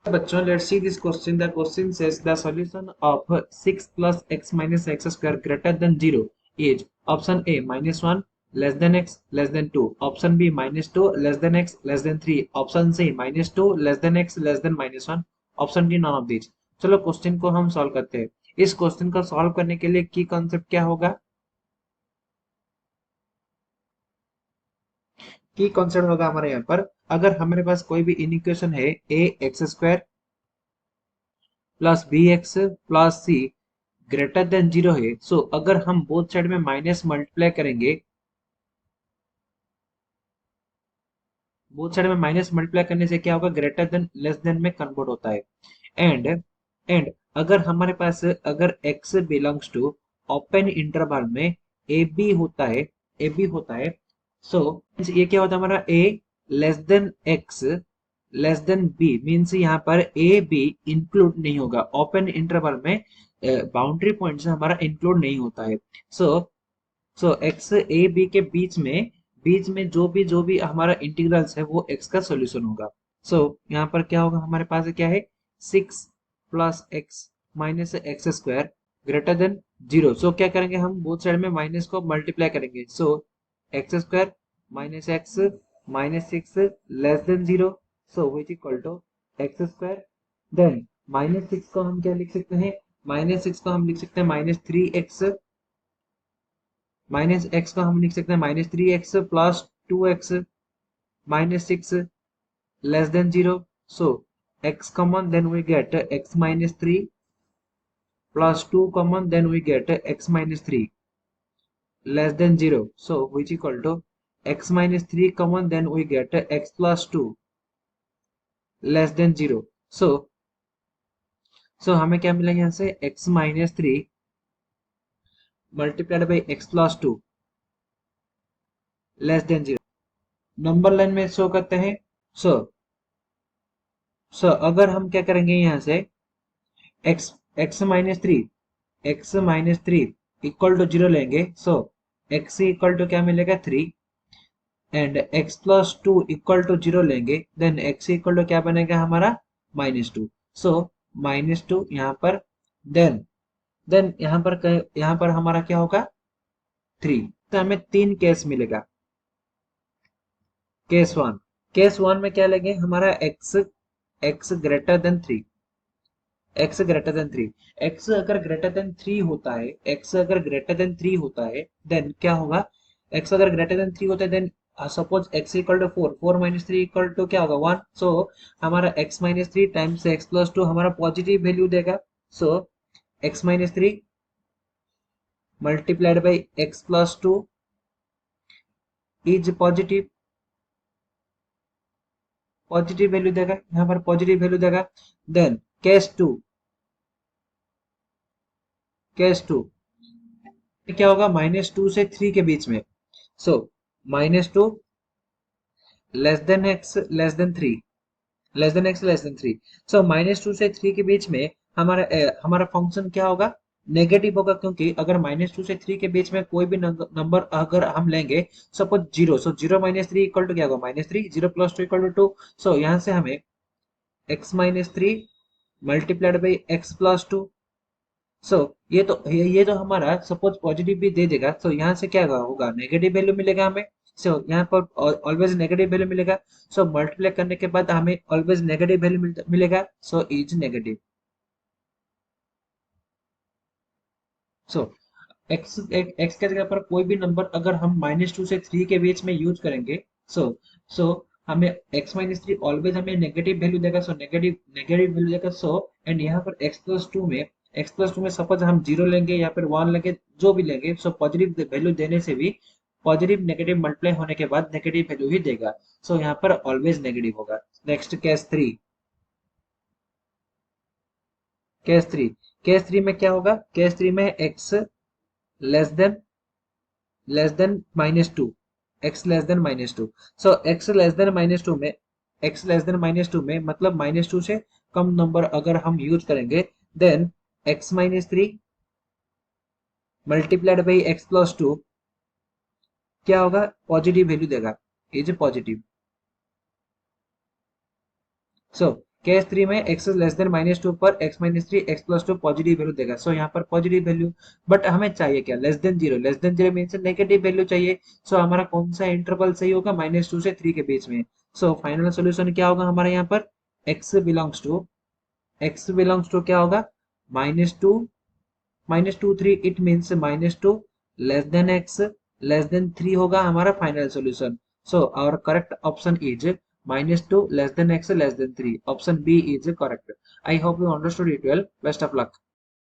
बच्चों, let's see this question. The question says the solution of 6 plus x minus x square greater than 0 is option A minus 1 less than x less than 2, option B minus 2 less than x less than 3, option C minus 2 less than x less than minus 1, option D none of these. चलो question को हम solve करते हैं। इस question को solve करने के लिए की कॉन्सेप्ट क्या होगा? की कॉन्सेप्ट होगा हमारे यहाँ पर, अगर हमारे पास कोई भी इक्वेशन है A x square plus B x plus C greater than 0 है, सो अगर हम बोथ साइड में माइनस मल्टीप्लाई करेंगे, बोथ साइड में माइनस मल्टीप्लाई करने से क्या होगा, ग्रेटर देन लेस देन में कन्वर्ट होता है। एंड एंड अगर हमारे पास अगर x belongs to open interval में ए बी होता है, ए बी होता है, सो ये क्या होता है हमारा a less than x less then b, means यहाँ पर ए बी इंक्लूड नहीं होगा ओपन इंटरवल में, बाउंड्री पॉइंट से हमारा इंक्लूड नहीं होता है। सो एक्स ए बी के बीच में जो भी हमारा इंटीग्रल्स है वो x का सॉल्यूशन होगा। यहाँ पर क्या होगा, हमारे पास क्या है, 6 plus X minus X square greater than 0। क्या करेंगे, हम बोथ साइड में माइनस को मल्टीप्लाई करेंगे। X square minus 6 less than 0, which equal to X square. Then minus 6 को हम क्या लिख सकते हैं, माइनस 3x, माइनस एक्स को हम लिख सकते हैं minus 3x plus 2x minus 6 less than 0। X common, then we get x minus 3 plus 2 common, then we get x minus 3 less than 0. Which equal to x minus 3 common, then we get x plus 2 less than 0. हमें क्या मिला यहाँ से, x minus 3 multiplied by x plus 2 less than 0 number line में show करते हैं। अगर हम क्या करेंगे यहाँ से, x minus three equal to 0 लेंगे, x इक्वल टू क्या मिलेगा 3, and x plus 2 equal to 0 लेंगे, देन x इक्वल टू क्या बनेगा हमारा -2। -2 यहाँ पर, देन यहाँ पर हमारा क्या होगा 3। तो हमें 3 केस मिलेगा। केस वन में क्या लेंगे, हमारा x greater than 3, x greater than 3, x अगर ग्रेटर देन 3 होता है, x अगर ग्रेटर देन 3 होता है, देन क्या होगा, x अगर ग्रेटर देन 3 होता है, then suppose x equal to 4, 4 minus 3 equal to क्या होगा 1। हमारा x minus 3 times x plus 2 हमारा पॉजिटिव वैल्यू देगा। x minus 3 multiplied by x plus 2 is positive value देगा, यहाँ पर पॉजिटिव वैल्यू देगा। देन केस टू क्या होगा, -2 से 3 के बीच में, -2 less than x less than 3, -2 से 3 के बीच में हमारा फंक्शन क्या होगा, नेगेटिव होगा, क्योंकि अगर -2 से 3 के बीच में कोई भी नंबर अगर हम लेंगे, सपोज 0, 0 माइनस 3 इक्वल टू क्या होगा -3, 0 प्लस 2 इक्वल टू 2। यहाँ से हमें x minus 3 multiplied by x plus 2। ये तो हमारा सपोज पॉजिटिव भी दे देगा, यहाँ से क्या होगा, नेगेटिव वैल्यू मिलेगा हमें। यहाँ पर ऑलवेज नेगेटिव वैल्यू मिलेगा। मल्टीप्लाई करने के बाद हमें ऑलवेज नेगेटिव वैल्यू मिलेगा, इज नेगेटिव। एक्स के जगह पर कोई भी नंबर अगर हम -2 से 3 के बीच में यूज करेंगे, सो हमें x माइनस 3 ऑलवेज हमें नेगेटिव वैल्यू देगा, नेगेटिव वैल्यू देगा। एंड यहाँ पर x प्लस टू में सपोज हम 0 लेंगे या फिर 1 लेंगे, जो भी लेंगे, पॉजिटिव वैल्यू देने से भी पॉजिटिव नेगेटिव मल्टीप्लाई होने के बाद नेगेटिव वैल्यू ही देगा। यहाँ पर ऑलवेज नेगेटिव होगा। नेक्स्ट केस थ्री में क्या होगा, केस 3 में x less then -2, x less then -2। x less then -2 में मतलब -2 से कम नंबर अगर हम यूज करेंगे, then x minus 3 multiplied by x plus 2 क्या होगा, पॉजिटिव वैल्यू देगा, इज पॉजिटिव। केस 3 में x लेस देन -2 पर x -3 x+2 पॉजिटिव वैल्यू देगा। सो यहाँ पर पॉजिटिव वैल्यू, बट हमें चाहिए क्या, less than zero. Less than zero means negative value चाहिए। सो हमारा कौन सा इंटरवल सही होगा, -2 से 3 के बीच में। सो फाइनल सोल्यूशन क्या होगा हमारा यहाँ पर, x बिलोंग्स टू क्या होगा, -2 -2 3, it means -2 less than x less than 3 होगा हमारा final solution. So our correct option is -2 less than x less than 3। Option B is correct. I hope you understood it well. Best of luck.